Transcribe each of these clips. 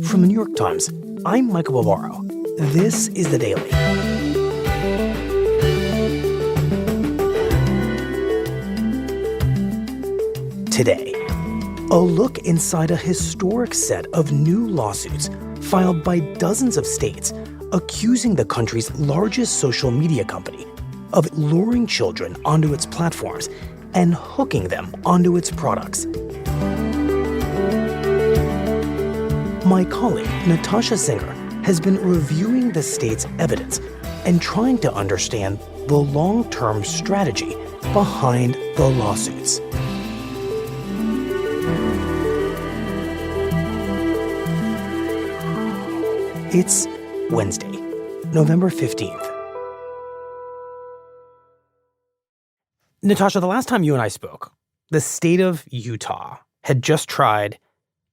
From the New York Times, I'm Michael Bavaro. This is The Daily. Today, a look inside a historic set of new lawsuits filed by dozens of states accusing the country's largest social media company of luring children onto its platforms and hooking them onto its products. My colleague, Natasha Singer, has been reviewing the state's evidence and trying to understand the long-term strategy behind the lawsuits. It's Wednesday, November 15th. Natasha, the last time you and I spoke, the state of Utah had just tried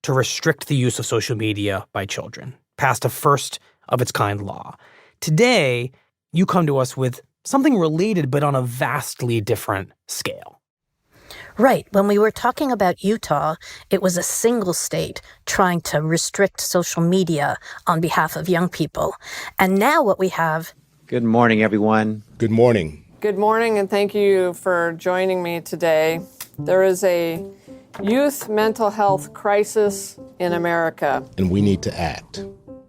to restrict the use of social media by children, passed a first-of-its-kind law. Today, you come to us with something related but on a vastly different scale. Right. When we were talking about Utah, it was a single state trying to restrict social media on behalf of young people. And now what we have... Good morning, everyone. Good morning. Good morning, and thank you for joining me today. There is a youth mental health crisis in America. And we need to act.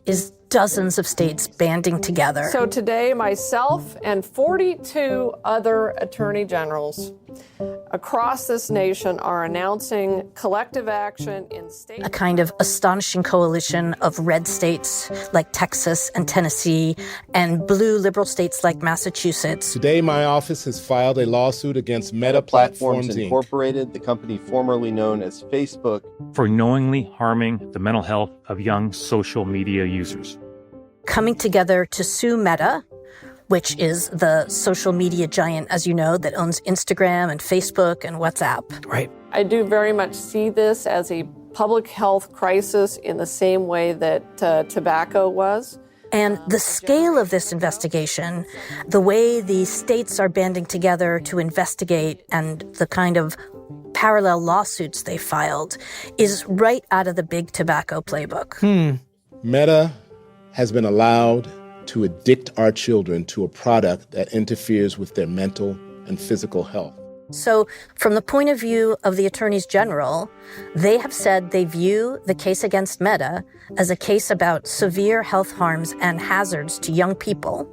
Is dozens of states banding together. So today, myself and 42 other attorney generals across this nation are announcing collective action in states. A kind of astonishing coalition of red states like Texas and Tennessee and blue liberal states like Massachusetts. Today, my office has filed a lawsuit against Meta Platforms Inc. Incorporated, the company formerly known as Facebook, for knowingly harming the mental health of young social media users. Coming together to sue Meta, which is the social media giant, as you know, that owns Instagram and Facebook and WhatsApp. Right. I do very much see this as a public health crisis in the same way that tobacco was. And the scale of this investigation, the way the states are banding together to investigate and the kind of parallel lawsuits they filed is right out of the big tobacco playbook. Meta has been allowed to addict our children to a product that interferes with their mental and physical health. So from the point of view of the attorneys general, they have said they view the case against Meta as a case about severe health harms and hazards to young people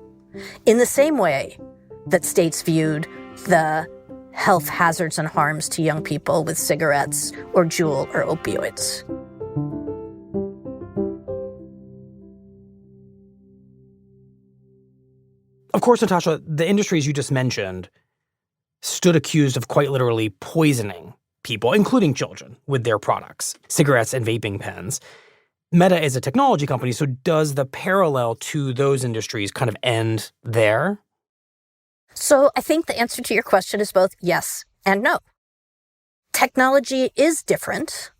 in the same way that states viewed the health hazards and harms to young people with cigarettes or Juul or opioids. Of course, Natasha, the industries you just mentioned stood accused of quite literally poisoning people, including children, with their products, cigarettes and vaping pens. Meta is a technology company, so does the parallel to those industries kind of end there? So I think the answer to your question is both yes and no. Technology is different,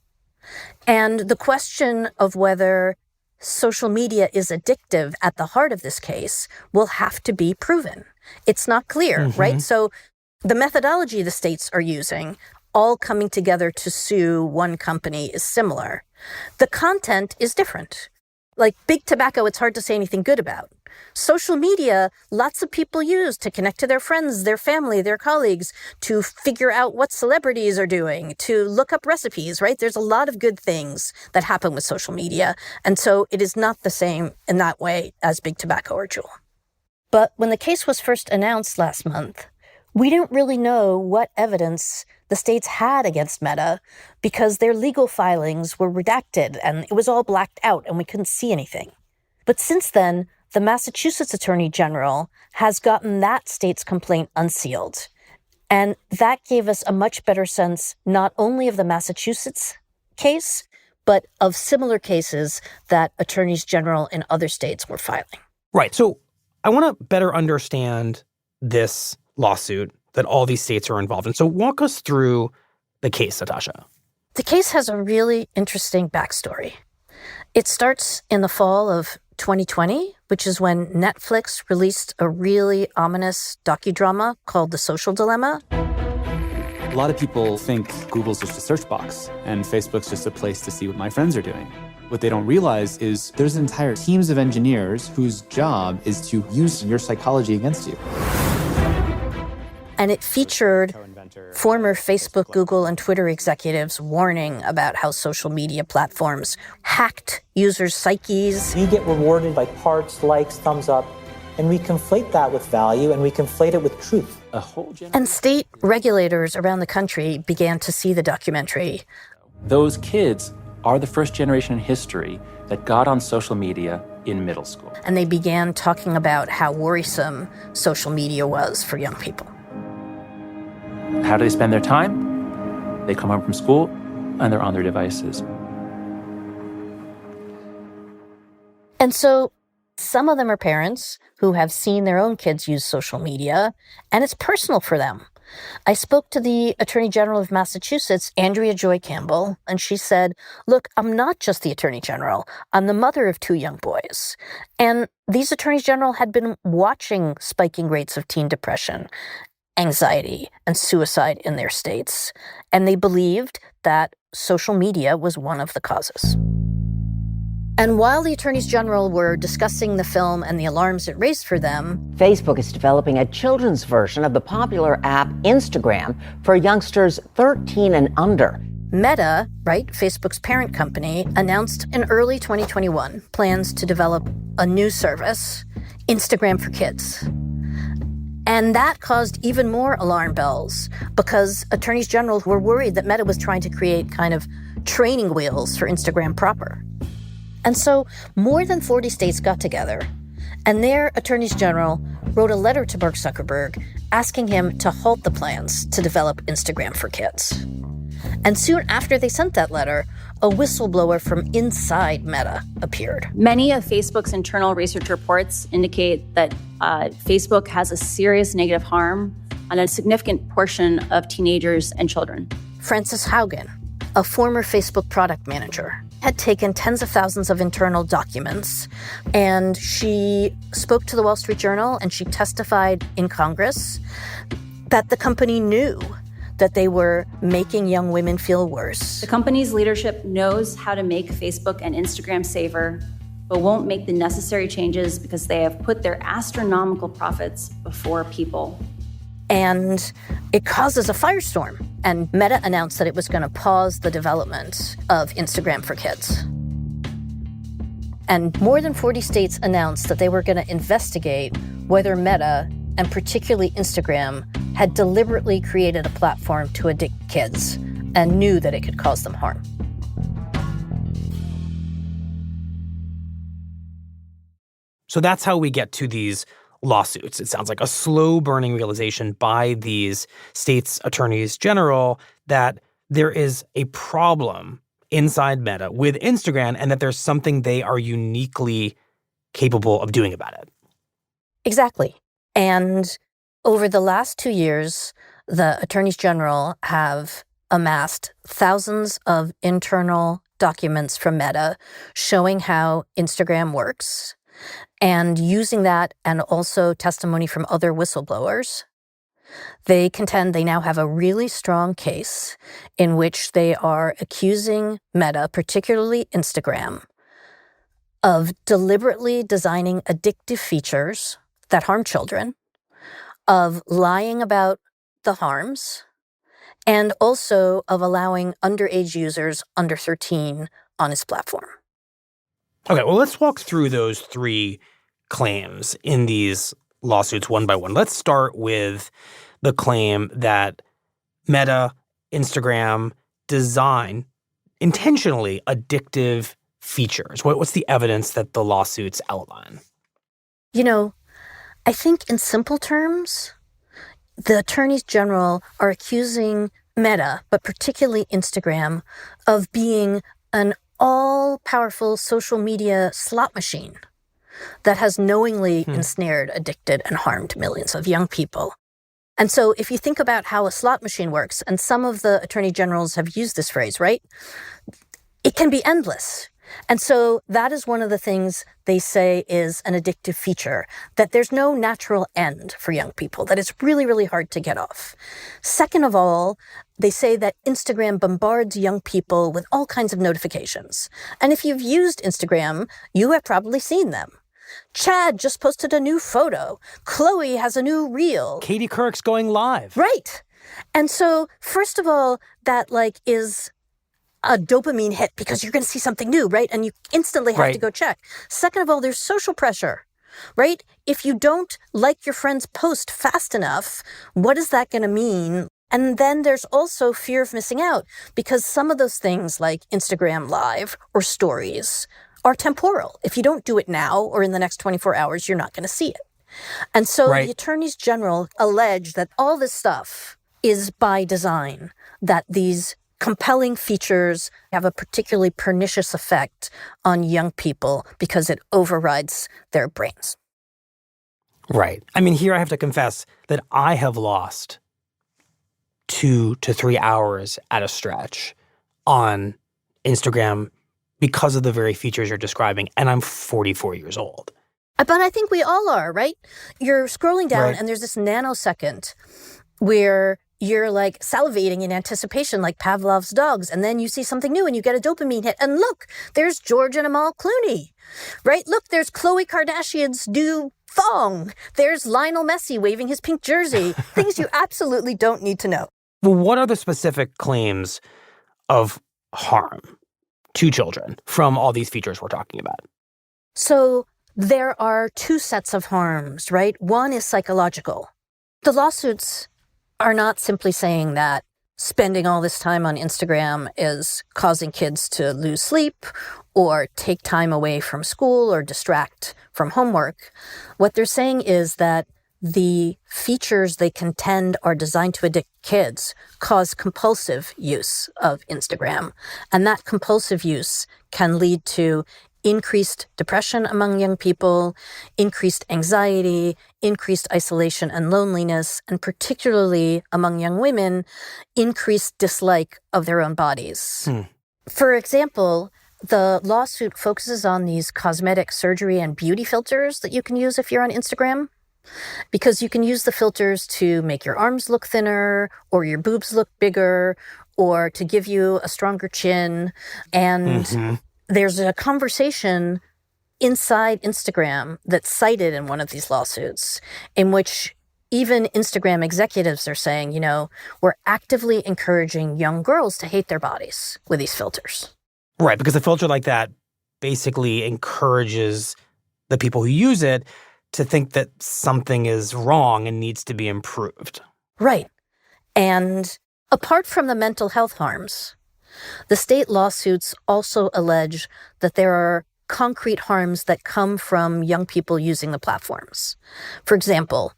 and the question of whether social media is addictive at the heart of this case will have to be proven. It's not clear, right? So the methodology the states are using, all coming together to sue one company, is similar. The content is different. Like big tobacco, it's hard to say anything good about. Social media, lots of people use to connect to their friends, their family, their colleagues, to figure out what celebrities are doing, to look up recipes, right? There's a lot of good things that happen with social media. And so it is not the same in that way as big tobacco or Juul. But when the case was first announced last month, we didn't really know what evidence the states had against Meta because their legal filings were redacted and it was all blacked out and we couldn't see anything. But since then, the Massachusetts Attorney General has gotten that state's complaint unsealed. And that gave us a much better sense not only of the Massachusetts case, but of similar cases that attorneys general in other states were filing. Right. So I want to better understand this lawsuit that all these states are involved in. So walk us through the case, Natasha. The case has a really interesting backstory. It starts in the fall of 2020, which is when Netflix released a really ominous docudrama called The Social Dilemma. A lot of people think Google's just a search box and Facebook's just a place to see what my friends are doing. What they don't realize is there's entire teams of engineers whose job is to use your psychology against you. And it featured former Facebook, Google, and Twitter executives warning about how social media platforms hacked users' psyches. We get rewarded by hearts, likes, thumbs up, and we conflate that with value, and we conflate it with truth. And state regulators around the country began to see the documentary. Those kids are the first generation in history that got on social media in middle school. And they began talking about how worrisome social media was for young people. How do they spend their time? They come home from school and they're on their devices. And so some of them are parents who have seen their own kids use social media, and it's personal for them. I spoke to the Attorney General of Massachusetts, Andrea Joy Campbell, and she said, look, I'm not just the Attorney General. I'm the mother of 2 young boys. And these attorneys general had been watching spiking rates of teen depression, anxiety, and suicide in their states. And they believed that social media was one of the causes. And while the attorneys general were discussing the film and the alarms it raised for them, Facebook is developing a children's version of the popular app Instagram for youngsters 13 and under. Meta, right, Facebook's parent company, announced in early 2021 plans to develop a new service, Instagram for Kids. And that caused even more alarm bells because attorneys general were worried that Meta was trying to create kind of training wheels for Instagram proper. And so more than 40 states got together, and their attorneys general wrote a letter to Mark Zuckerberg asking him to halt the plans to develop Instagram for Kids. And soon after they sent that letter, a whistleblower from inside Meta appeared. Many of Facebook's internal research reports indicate that Facebook has a serious negative harm on a significant portion of teenagers and children. Frances Haugen, a former Facebook product manager, had taken tens of thousands of internal documents, and she spoke to the Wall Street Journal and she testified in Congress that the company knew that they were making young women feel worse. The company's leadership knows how to make Facebook and Instagram safer, but won't make the necessary changes because they have put their astronomical profits before people. And it causes a firestorm. And Meta announced that it was going to pause the development of Instagram for Kids. And more than 40 states announced that they were going to investigate whether Meta, and particularly Instagram, had deliberately created a platform to addict kids and knew that it could cause them harm. So that's how we get to these lawsuits. It sounds like a slow-burning realization by these states' attorneys general that there is a problem inside Meta with Instagram and that there's something they are uniquely capable of doing about it. Exactly. And over the last 2 years, the attorneys general have amassed thousands of internal documents from Meta showing how Instagram works. And using that and also testimony from other whistleblowers, they contend they now have a really strong case in which they are accusing Meta, particularly Instagram, of deliberately designing addictive features that harm children, of lying about the harms, and also of allowing underage users under 13 on its platform. Okay, well, let's walk through those 3 claims in these lawsuits one by one. Let's start with the claim that Meta, Instagram design intentionally addictive features. What's the evidence that the lawsuits outline? You know, I think in simple terms, the attorneys general are accusing Meta, but particularly Instagram, of being an all-powerful social media slot machine that has knowingly ensnared, addicted, and harmed millions of young people. And so if you think about how a slot machine works, and some of the attorney generals have used this phrase, right? It can be endless. And so that is one of the things they say is an addictive feature, that there's no natural end for young people, that it's really, really hard to get off. Second of all, they say that Instagram bombards young people with all kinds of notifications. And if you've used Instagram, you have probably seen them. Chad just posted a new photo. Chloe has a new reel. Katie Couric's going live. Right. And so, first of all, that is a dopamine hit because you're going to see something new, right? And you instantly have to go check. Second of all, there's social pressure, right? If you don't like your friend's post fast enough, what is that going to mean? And then there's also fear of missing out, because some of those things like Instagram Live or Stories are temporal. If you don't do it now or in the next 24 hours, you're not going to see it. And so the attorneys general allege that all this stuff is by design, that these compelling features have a particularly pernicious effect on young people because it overrides their brains. Right. I mean, here I have to confess that I have lost 2 to 3 hours at a stretch on Instagram because of the very features you're describing, and I'm 44 years old. But I think we all are, right? You're scrolling down and there's this nanosecond where you're salivating in anticipation like Pavlov's dogs, and then you see something new and you get a dopamine hit. And look, there's George and Amal Clooney, right? Look, there's Khloe Kardashian's new thong. There's Lionel Messi waving his pink jersey. Things you absolutely don't need to know. Well, what are the specific claims of harm to children from all these features we're talking about? So there are 2 sets of harms, right? One is psychological. The lawsuits are not simply saying that spending all this time on Instagram is causing kids to lose sleep or take time away from school or distract from homework. What they're saying is that the features they contend are designed to addict kids cause compulsive use of Instagram. And that compulsive use can lead to increased depression among young people, increased anxiety, increased isolation and loneliness, and particularly among young women, increased dislike of their own bodies. For example, the lawsuit focuses on these cosmetic surgery and beauty filters that you can use if you're on Instagram, because you can use the filters to make your arms look thinner or your boobs look bigger or to give you a stronger chin. And there's a conversation inside Instagram that's cited in one of these lawsuits in which even Instagram executives are saying, we're actively encouraging young girls to hate their bodies with these filters. Right, because a filter like that basically encourages the people who use it to think that something is wrong and needs to be improved. Right. And apart from the mental health harms, the state lawsuits also allege that there are concrete harms that come from young people using the platforms. For example,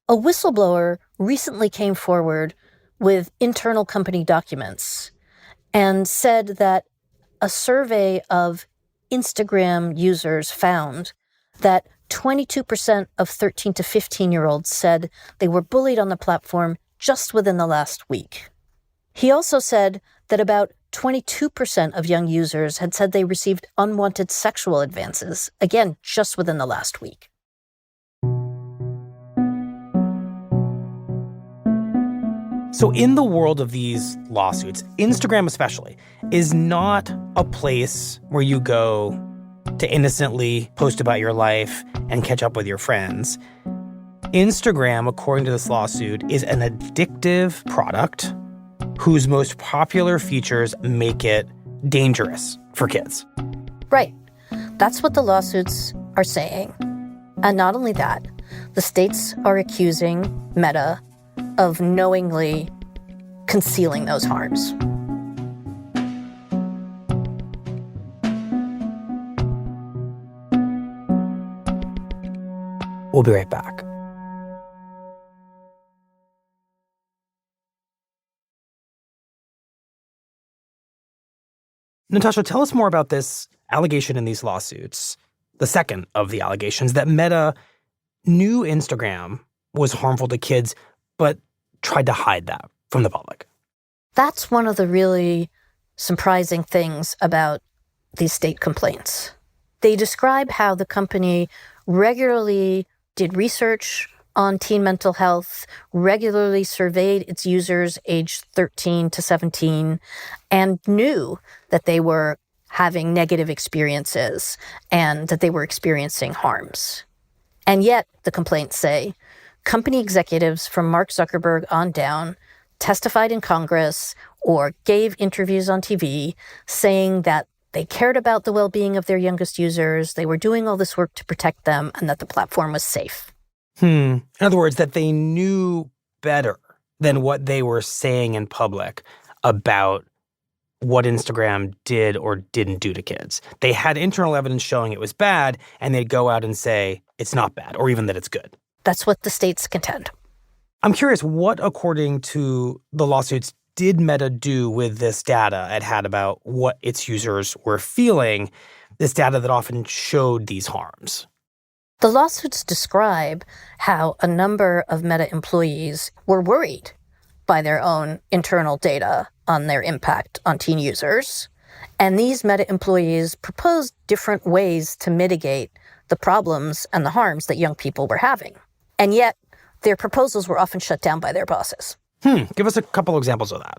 a whistleblower recently came forward with internal company documents and said that a survey of Instagram users found that 22% of 13 to 15-year-olds said they were bullied on the platform just within the last week. He also said that about 22% of young users had said they received unwanted sexual advances, again, just within the last week. So in the world of these lawsuits, Instagram especially, is not a place where you go to innocently post about your life and catch up with your friends. Instagram, according to this lawsuit, is an addictive product whose most popular features make it dangerous for kids. Right. That's what the lawsuits are saying. And not only that, the states are accusing Meta of knowingly concealing those harms. We'll be right back. Natasha, tell us more about this allegation in these lawsuits, the second of the allegations, that Meta knew Instagram was harmful to kids, but tried to hide that from the public. That's one of the really surprising things about these state complaints. They describe how the company regularly did research on teen mental health, regularly surveyed its users aged 13 to 17, and knew that they were having negative experiences and that they were experiencing harms. And yet, the complaints say, company executives from Mark Zuckerberg on down testified in Congress or gave interviews on TV saying that they cared about the well-being of their youngest users, they were doing all this work to protect them, and that the platform was safe. In other words, that they knew better than what they were saying in public about what Instagram did or didn't do to kids. They had internal evidence showing it was bad, and they'd go out and say it's not bad, or even that it's good. That's what the states contend. I'm curious, what, according to the lawsuits, did Meta do with this data it had about what its users were feeling, this data that often showed these harms? The lawsuits describe how a number of Meta employees were worried by their own internal data on their impact on teen users. And these Meta employees proposed different ways to mitigate the problems and the harms that young people were having. And yet, their proposals were often shut down by their bosses. Give us a couple examples of that.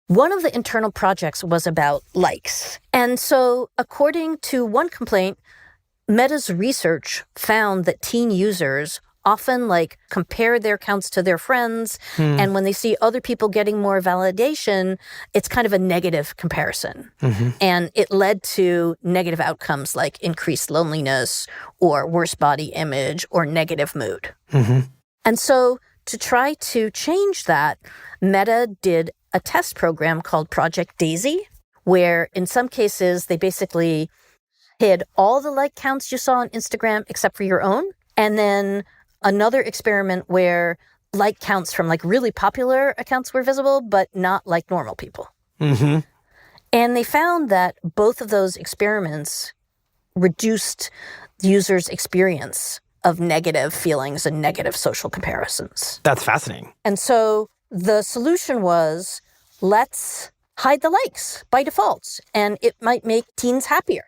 One of the internal projects was about likes. And so, according to one complaint, Meta's research found that teen users often compare their accounts to their friends. And when they see other people getting more validation, it's kind of a negative comparison. And it led to negative outcomes like increased loneliness or worse body image or negative mood. And so to try to change that, Meta did a test program called Project Daisy, where in some cases they basically hid all the like counts you saw on Instagram except for your own. And then another experiment where like counts from really popular accounts were visible, but not like normal people. And they found that both of those experiments reduced the user's experience of negative feelings and negative social comparisons. That's fascinating. And so the solution was, let's hide the likes by default, and it might make teens happier.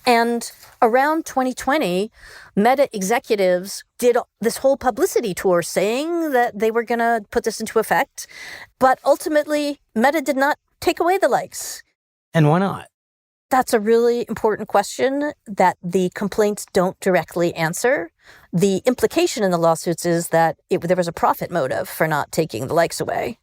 And around 2020, Meta executives did this whole publicity tour saying that they were going to put this into effect. But ultimately, Meta did not take away the likes. And why not? That's a really important question that the complaints don't directly answer. The implication in the lawsuits is that there was a profit motive for not taking the likes away.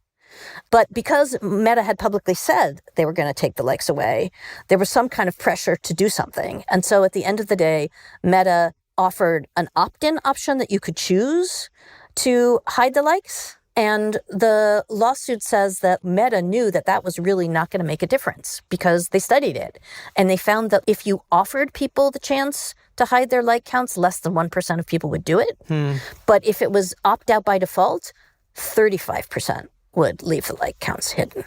But because Meta had publicly said they were going to take the likes away, there was some kind of pressure to do something. And so at the end of the day, Meta offered an opt-in option that you could choose to hide the likes. And the lawsuit says that Meta knew that that was really not going to make a difference because they studied it. And they found that if you offered people the chance to hide their like counts, less than 1% of people would do it. But if it was opt-out by default, 35% would leave the like counts hidden.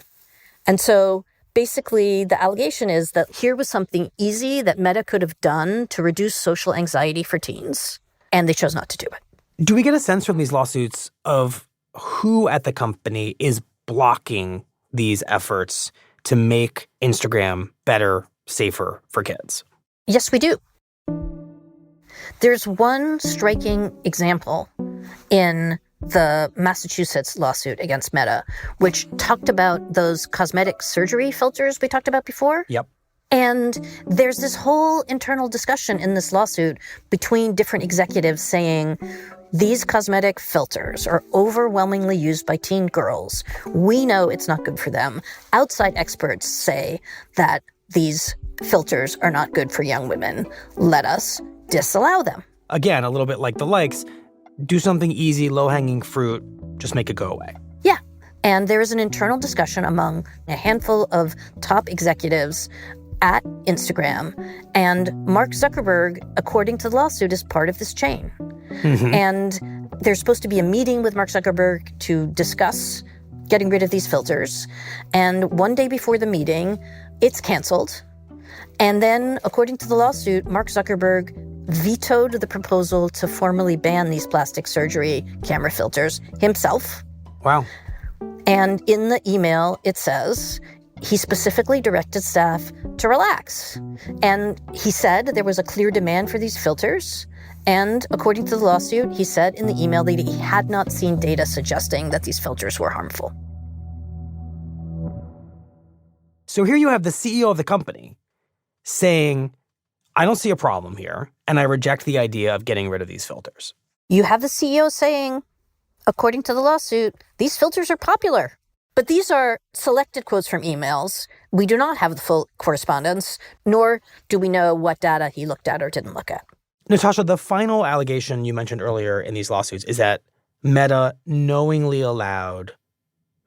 And so basically the allegation is that here was something easy that Meta could have done to reduce social anxiety for teens, and they chose not to do it. Do we get a sense from these lawsuits of who at the company is blocking these efforts to make Instagram better, safer for kids? Yes, we do. There's one striking example in the Massachusetts lawsuit against Meta, which talked about those cosmetic surgery filters we talked about before. Yep. And there's this whole internal discussion in this lawsuit between different executives saying, these cosmetic filters are overwhelmingly used by teen girls. We know it's not good for them. Outside experts say that these filters are not good for young women. Let us disallow them. Again, a little bit like the likes. Do something easy, low-hanging fruit, just make it go away. Yeah. And there is an internal discussion among a handful of top executives at Instagram. And Mark Zuckerberg, according to the lawsuit, is part of this chain. And there's supposed to be a meeting with Mark Zuckerberg to discuss getting rid of these filters. And one day before the meeting, it's canceled. And then, according to the lawsuit, Mark Zuckerberg vetoed the proposal to formally ban these plastic surgery camera filters himself. Wow. And in the email, it says he specifically directed staff to relax. And he said there was a clear demand for these filters. And according to the lawsuit, he said in the email that he had not seen data suggesting that these filters were harmful. So here you have the CEO of the company saying, I don't see a problem here, and I reject the idea of getting rid of these filters. You have the CEO saying, according to the lawsuit, these filters are popular. But these are selected quotes from emails. We do not have the full correspondence, nor do we know what data he looked at or didn't look at. Natasha, the final allegation you mentioned earlier in these lawsuits is that Meta knowingly allowed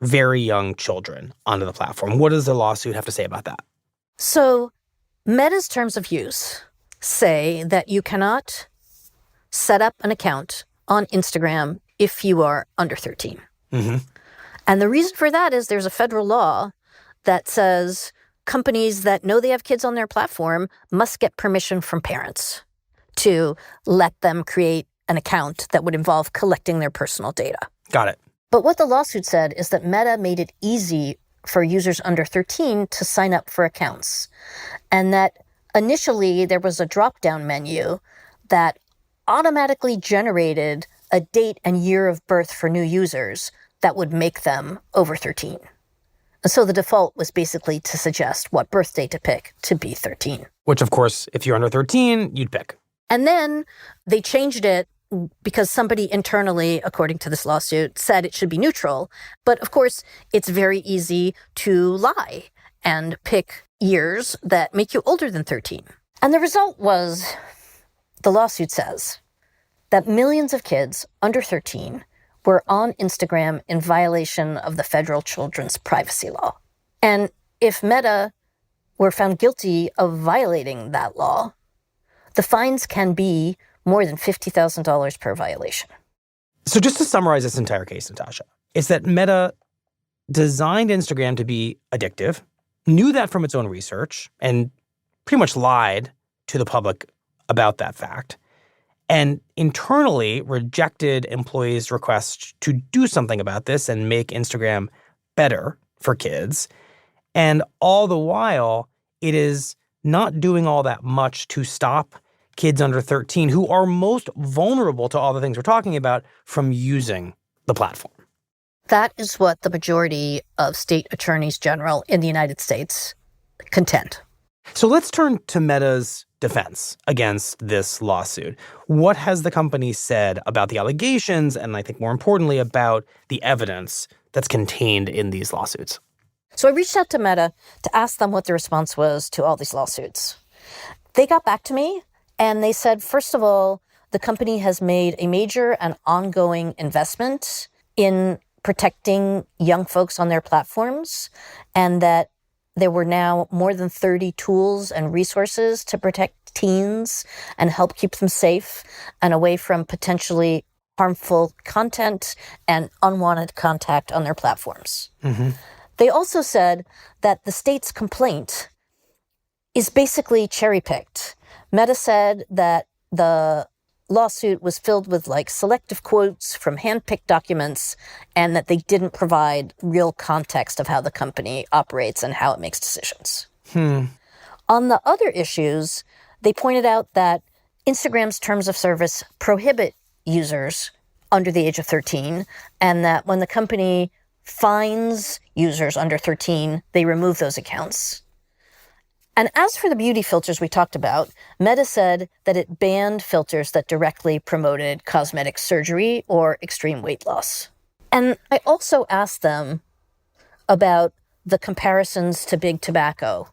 very young children onto the platform. What does the lawsuit have to say about that? So Meta's terms of use say that you cannot set up an account on Instagram if you are under 13. Mm-hmm. And the reason for that is there's a federal law that says companies that know they have kids on their platform must get permission from parents to let them create an account that would involve collecting their personal data. Got it. But what the lawsuit said is that Meta made it easy for users under 13 to sign up for accounts. And that initially there was a drop-down menu that automatically generated a date and year of birth for new users that would make them over 13. And so the default was basically to suggest what birthday to pick to be 13. Which, of course, if you're under 13, you'd pick. And then they changed it because somebody internally, according to this lawsuit, said it should be neutral. But of course, it's very easy to lie and pick years that make you older than 13. And the result was, the lawsuit says, that millions of kids under 13 were on Instagram in violation of the federal children's privacy law. And if Meta were found guilty of violating that law, the fines can be more than $50,000 per violation. So just to summarize this entire case, Natasha, it's that Meta designed Instagram to be addictive, knew that from its own research, and pretty much lied to the public about that fact, and internally rejected employees' requests to do something about this and make Instagram better for kids. And all the while, it is not doing all that much to stop kids under 13 who are most vulnerable to all the things we're talking about from using the platform. That is what the majority of state attorneys general in the United States contend. So let's turn to Meta's defense against this lawsuit. What has the company said about the allegations and, I think more importantly, about the evidence that's contained in these lawsuits? So I reached out to Meta to ask them what the response was to all these lawsuits. They got back to me and they said, first of all, the company has made a major and ongoing investment in protecting young folks on their platforms, and that there were now more than 30 tools and resources to protect teens and help keep them safe and away from potentially harmful content and unwanted contact on their platforms. Mm-hmm. They also said that the state's complaint is basically cherry-picked. Meta said that the lawsuit was filled with selective quotes from hand-picked documents and that they didn't provide real context of how the company operates and how it makes decisions. On the other issues, they pointed out that Instagram's terms of service prohibit users under the age of 13, and that when the company fines users under 13, they remove those accounts. And as for the beauty filters we talked about, Meta said that it banned filters that directly promoted cosmetic surgery or extreme weight loss. And I also asked them about the comparisons to big tobacco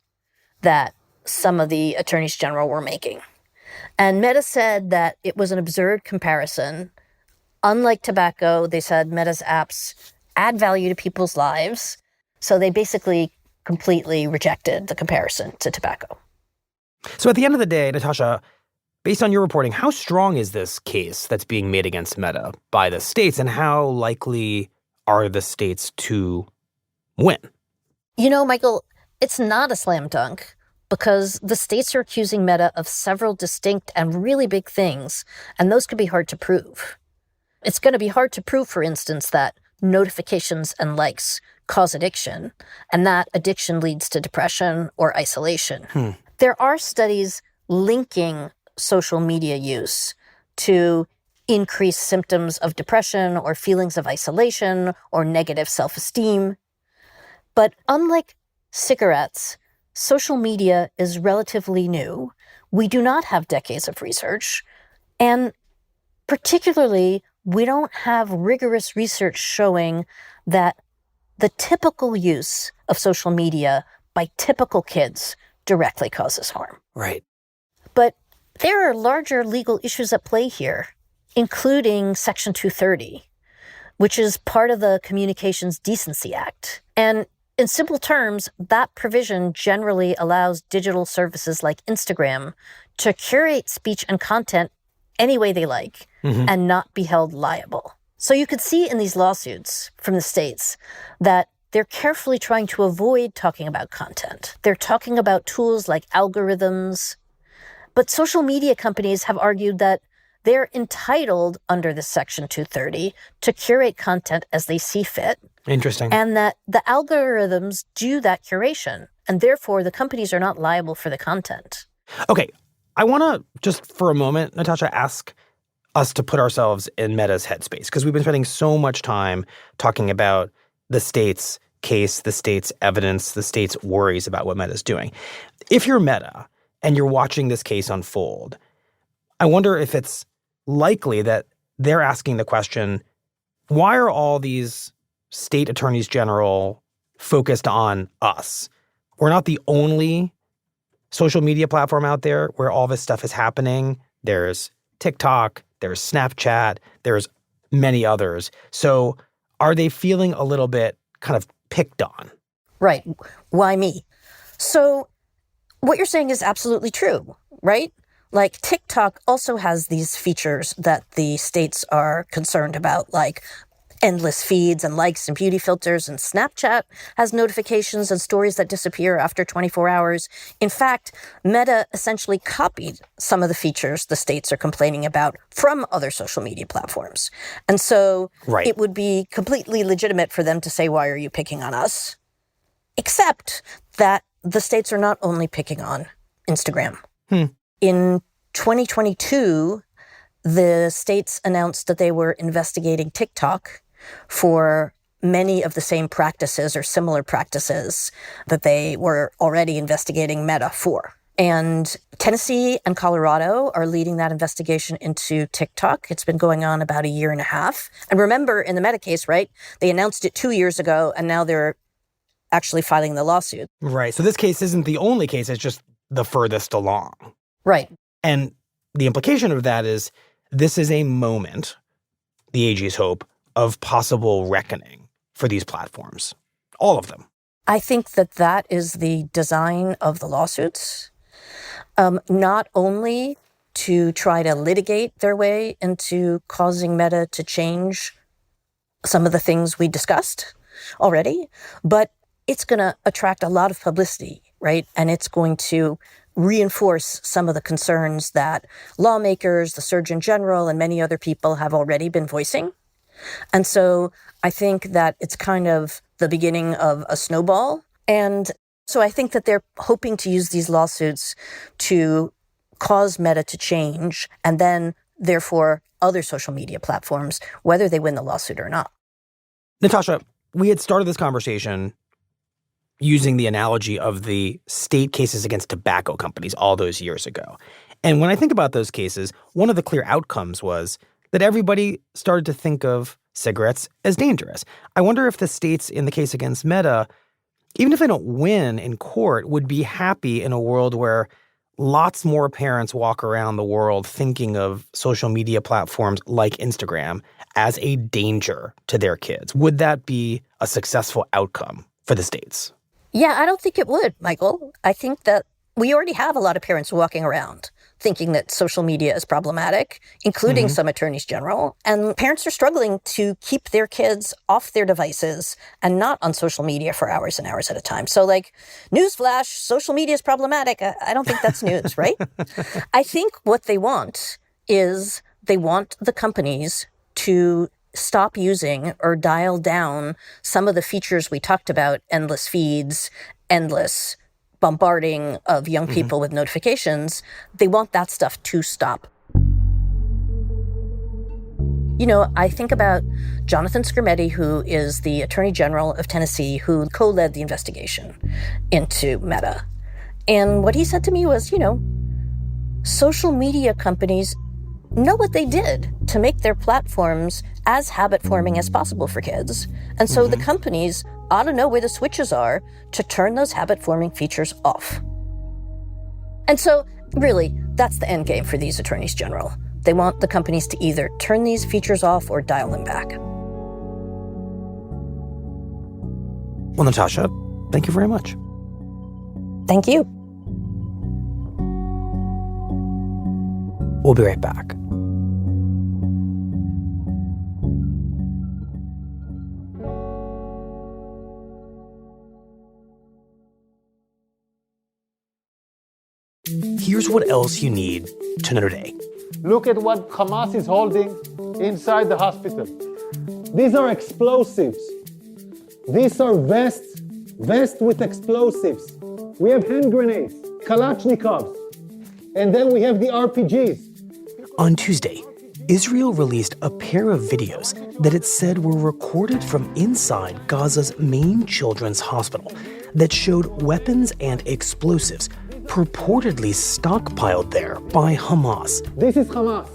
that some of the attorneys general were making. And Meta said that it was an absurd comparison. Unlike tobacco, they said Meta's apps add value to people's lives. So they basically completely rejected the comparison to tobacco. So at the end of the day, Natasha, based on your reporting, how strong is this case that's being made against Meta by the states, and how likely are the states to win? You know, Michael, it's not a slam dunk because the states are accusing Meta of several distinct and really big things, and those could be hard to prove. It's going to be hard to prove, for instance, that notifications and likes cause addiction, and that addiction leads to depression or isolation. There are studies linking social media use to increase symptoms of depression or feelings of isolation or negative self-esteem. But unlike cigarettes, social media is relatively new. We do not have decades of research, and particularly, we don't have rigorous research showing that the typical use of social media by typical kids directly causes harm. Right. But there are larger legal issues at play here, including Section 230, which is part of the Communications Decency Act. And in simple terms, that provision generally allows digital services like Instagram to curate speech and content any way they like and not be held liable. So you could see in these lawsuits from the states that they're carefully trying to avoid talking about content. They're talking about tools like algorithms. But social media companies have argued that they're entitled under the Section 230 to curate content as they see fit. Interesting. And that the algorithms do that curation, and therefore the companies are not liable for the content. Okay, I want to just for a moment, Natasha, ask us to put ourselves in Meta's headspace, because we've been spending so much time talking about the state's case, the state's evidence, the state's worries about what Meta's doing. If you're Meta and you're watching this case unfold, I wonder if it's likely that they're asking the question, why are all these state attorneys general focused on us? We're not the only social media platform out there where all this stuff is happening. There's TikTok, there's Snapchat, there's many others. So are they feeling a little bit kind of picked on? Right. Why me? So what you're saying is absolutely true, right? Like TikTok also has these features that the states are concerned about, like endless feeds and likes and beauty filters, and Snapchat has notifications and stories that disappear after 24 hours. In fact, Meta essentially copied some of the features the states are complaining about from other social media platforms. And so it would be completely legitimate for them to say, why are you picking on us? Except that the states are not only picking on Instagram. In 2022, the states announced that they were investigating TikTok for many of the same practices or similar practices that they were already investigating Meta for. And Tennessee and Colorado are leading that investigation into TikTok. It's been going on about a year and a half. And remember, in the Meta case, right, they announced it 2 years ago, and now they're actually filing the lawsuit. Right. So this case isn't the only case. It's just the furthest along. Right. And the implication of that is this is a moment, the AG's hope, of possible reckoning for these platforms. All of them. I think that that is the design of the lawsuits, not only to try to litigate their way into causing Meta to change some of the things we discussed already, but it's going to attract a lot of publicity, right? And it's going to reinforce some of the concerns that lawmakers, the Surgeon General, and many other people have already been voicing. And so I think that it's kind of the beginning of a snowball. And so I think that they're hoping to use these lawsuits to cause Meta to change, and then, therefore, other social media platforms, whether they win the lawsuit or not. Natasha, we had started this conversation using the analogy of the state cases against tobacco companies all those years ago. And when I think about those cases, one of the clear outcomes was that everybody started to think of cigarettes as dangerous. I wonder if the states in the case against Meta, even if they don't win in court, would be happy in a world where lots more parents walk around the world thinking of social media platforms like Instagram as a danger to their kids. Would that be a successful outcome for the states? Yeah, I don't think it would, Michael. I think that we already have a lot of parents walking around thinking that social media is problematic, including some attorneys general. And parents are struggling to keep their kids off their devices and not on social media for hours and hours at a time. So, like, newsflash, social media is problematic. I don't think that's news, right? I think what they want is they want the companies to stop using or dial down some of the features we talked about, endless feeds, endless bombarding of young people with notifications, they want that stuff to stop. You know, I think about Jonathan Skrmetti, who is the Attorney General of Tennessee, who co-led the investigation into Meta. And what he said to me was, you know, social media companies know what they did to make their platforms as habit-forming as possible for kids. And so the companies ought to know where the switches are to turn those habit-forming features off. And so, really, that's the end game for these attorneys general. They want the companies to either turn these features off or dial them back. Well, Natasha, thank you very much. Thank you. We'll be right back. Here's what else you need to know today. Look at what Hamas is holding inside the hospital. These are explosives. These are vests with explosives. We have hand grenades, Kalashnikovs, and then we have the RPGs. On Tuesday, Israel released a pair of videos that it said were recorded from inside Gaza's main children's hospital that showed weapons and explosives purportedly stockpiled there by Hamas. This is Hamas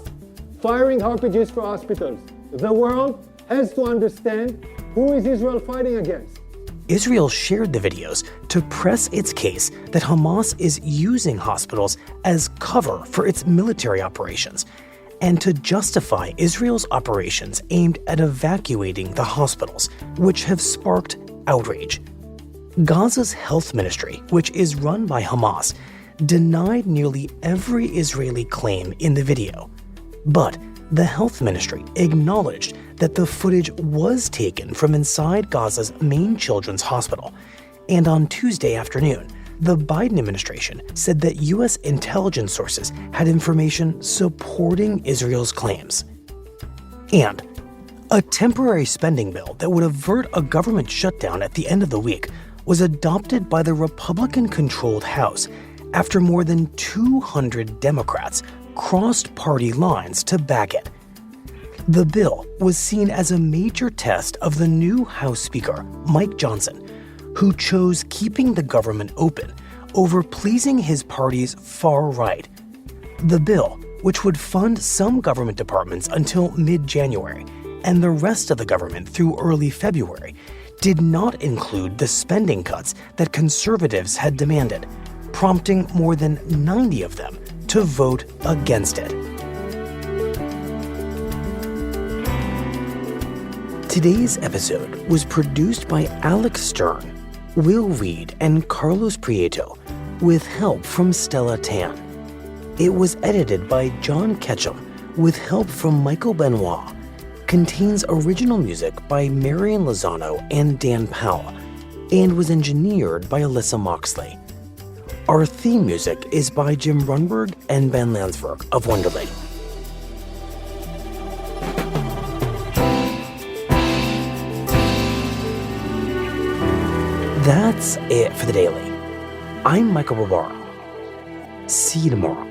firing RPGs for hospitals. The world has to understand who is Israel fighting against. Israel shared the videos to press its case that Hamas is using hospitals as cover for its military operations and to justify Israel's operations aimed at evacuating the hospitals, which have sparked outrage. Gaza's health ministry, which is run by Hamas, denied nearly every Israeli claim in the video. But the health ministry acknowledged that the footage was taken from inside Gaza's main children's hospital. And on Tuesday afternoon, the Biden administration said that U.S. intelligence sources had information supporting Israel's claims. And a temporary spending bill that would avert a government shutdown at the end of the week was adopted by the Republican-controlled House after more than 200 Democrats crossed party lines to back it. The bill was seen as a major test of the new House Speaker, Mike Johnson, who chose keeping the government open over pleasing his party's far right. The bill, which would fund some government departments until mid-January and the rest of the government through early February, did not include the spending cuts that conservatives had demanded, prompting more than 90 of them to vote against it. Today's episode was produced by Alex Stern, Will Reed, and Carlos Prieto, with help from Stella Tan. It was edited by John Ketchum, with help from Michael Benoit. Contains original music by Marian Lozano and Dan Powell, and was engineered by Alyssa Moxley. Our theme music is by Jim Runberg and Ben Landsberg of Wonderly. That's it for the Daily. I'm Michael Barbaro. See you tomorrow.